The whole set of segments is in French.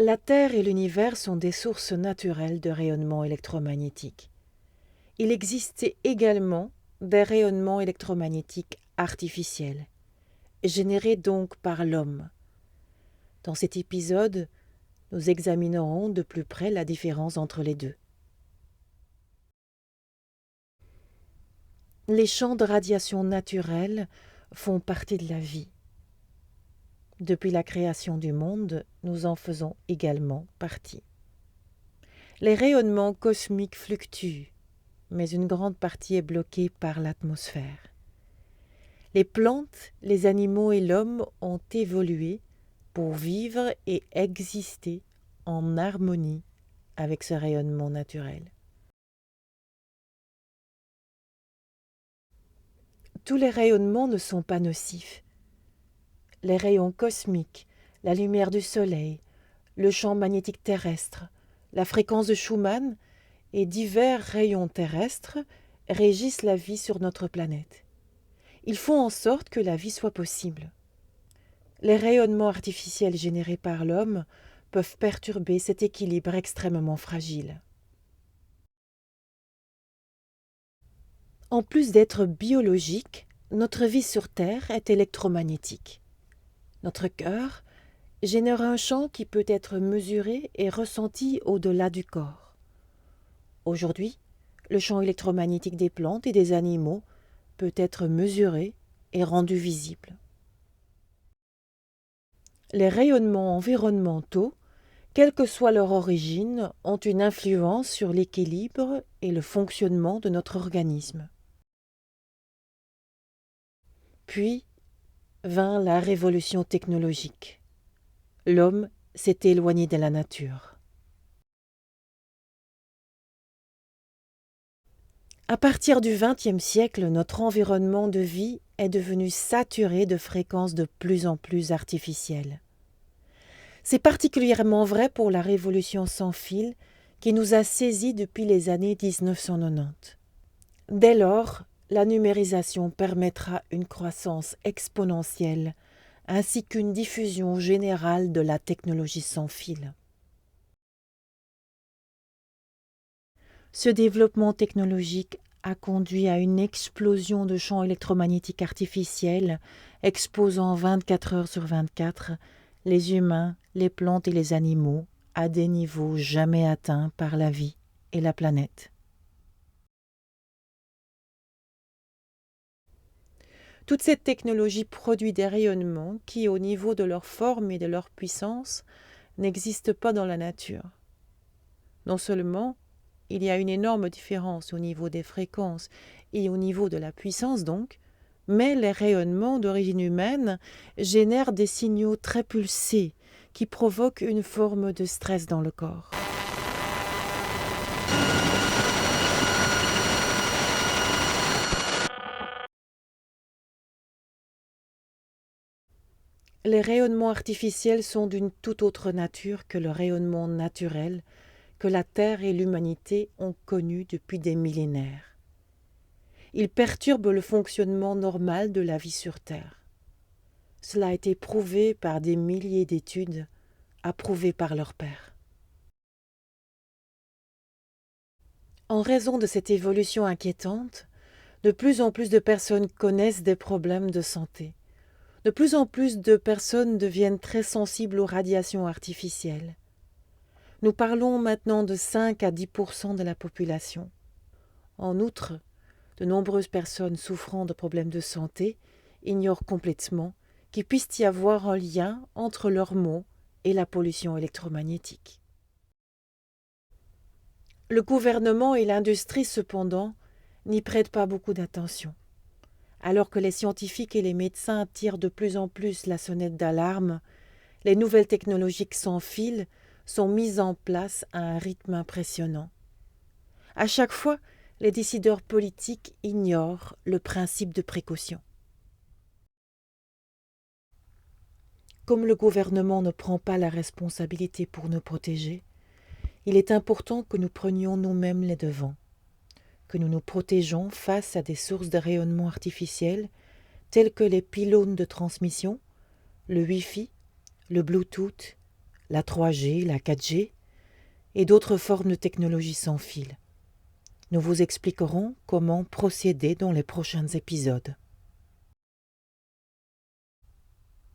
La Terre et l'univers sont des sources naturelles de rayonnement électromagnétique. Il existe également des rayonnements électromagnétiques artificiels, générés donc par l'homme. Dans cet épisode, nous examinerons de plus près la différence entre les deux. Les champs de radiation naturelle font partie de la vie. Depuis la création du monde, nous en faisons également partie. Les rayonnements cosmiques fluctuent, mais une grande partie est bloquée par l'atmosphère. Les plantes, les animaux et l'homme ont évolué pour vivre et exister en harmonie avec ce rayonnement naturel. Tous les rayonnements ne sont pas nocifs. Les rayons cosmiques, la lumière du soleil, le champ magnétique terrestre, la fréquence de Schumann et divers rayons terrestres régissent la vie sur notre planète. Ils font en sorte que la vie soit possible. Les rayonnements artificiels générés par l'homme peuvent perturber cet équilibre extrêmement fragile. En plus d'être biologique, notre vie sur Terre est électromagnétique. Notre cœur génère un champ qui peut être mesuré et ressenti au-delà du corps. Aujourd'hui, le champ électromagnétique des plantes et des animaux peut être mesuré et rendu visible. Les rayonnements environnementaux, quelle que soit leur origine, ont une influence sur l'équilibre et le fonctionnement de notre organisme. Puis vint la révolution technologique. L'homme s'est éloigné de la nature. À partir du XXe siècle, notre environnement de vie est devenu saturé de fréquences de plus en plus artificielles. C'est particulièrement vrai pour la révolution sans fil qui nous a saisis depuis les années 1990. Dès lors, la numérisation permettra une croissance exponentielle ainsi qu'une diffusion générale de la technologie sans fil. Ce développement technologique a conduit à une explosion de champs électromagnétiques artificiels exposant 24 heures sur 24 les humains, les plantes et les animaux à des niveaux jamais atteints par la vie et la planète. Toute cette technologie produit des rayonnements qui, au niveau de leur forme et de leur puissance, n'existent pas dans la nature. Non seulement il y a une énorme différence au niveau des fréquences et au niveau de la puissance donc, mais les rayonnements d'origine humaine génèrent des signaux très pulsés qui provoquent une forme de stress dans le corps. Les rayonnements artificiels sont d'une toute autre nature que le rayonnement naturel que la Terre et l'humanité ont connu depuis des millénaires. Ils perturbent le fonctionnement normal de la vie sur Terre. Cela a été prouvé par des milliers d'études, approuvées par leurs pairs. En raison de cette évolution inquiétante, de plus en plus de personnes connaissent des problèmes de santé. De plus en plus de personnes deviennent très sensibles aux radiations artificielles. Nous parlons maintenant de 5 à 10% de la population. En outre, de nombreuses personnes souffrant de problèmes de santé ignorent complètement qu'il puisse y avoir un lien entre leurs maux et la pollution électromagnétique. Le gouvernement et l'industrie, cependant, n'y prêtent pas beaucoup d'attention. Alors que les scientifiques et les médecins tirent de plus en plus la sonnette d'alarme, les nouvelles technologies sans fil sont mises en place à un rythme impressionnant. À chaque fois, les décideurs politiques ignorent le principe de précaution. Comme le gouvernement ne prend pas la responsabilité pour nous protéger, il est important que nous prenions nous-mêmes les devants, que nous nous protégeons face à des sources de rayonnement artificiel telles que les pylônes de transmission, le Wi-Fi, le Bluetooth, la 3G, la 4G et d'autres formes de technologie sans fil. Nous vous expliquerons comment procéder dans les prochains épisodes.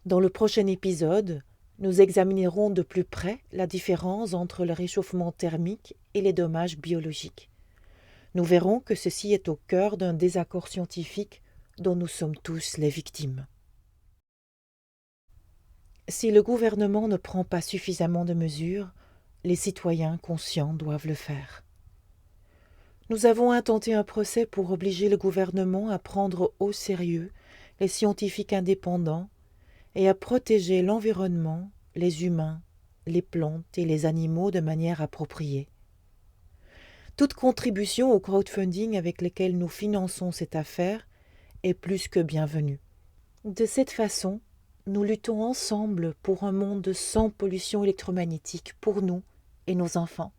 Dans le prochain épisode, nous examinerons de plus près la différence entre le réchauffement thermique et les dommages biologiques. Nous verrons que ceci est au cœur d'un désaccord scientifique dont nous sommes tous les victimes. Si le gouvernement ne prend pas suffisamment de mesures, les citoyens conscients doivent le faire. Nous avons intenté un procès pour obliger le gouvernement à prendre au sérieux les scientifiques indépendants et à protéger l'environnement, les humains, les plantes et les animaux de manière appropriée. Toute contribution au crowdfunding avec lesquelles nous finançons cette affaire est plus que bienvenue. De cette façon, nous luttons ensemble pour un monde sans pollution électromagnétique pour nous et nos enfants.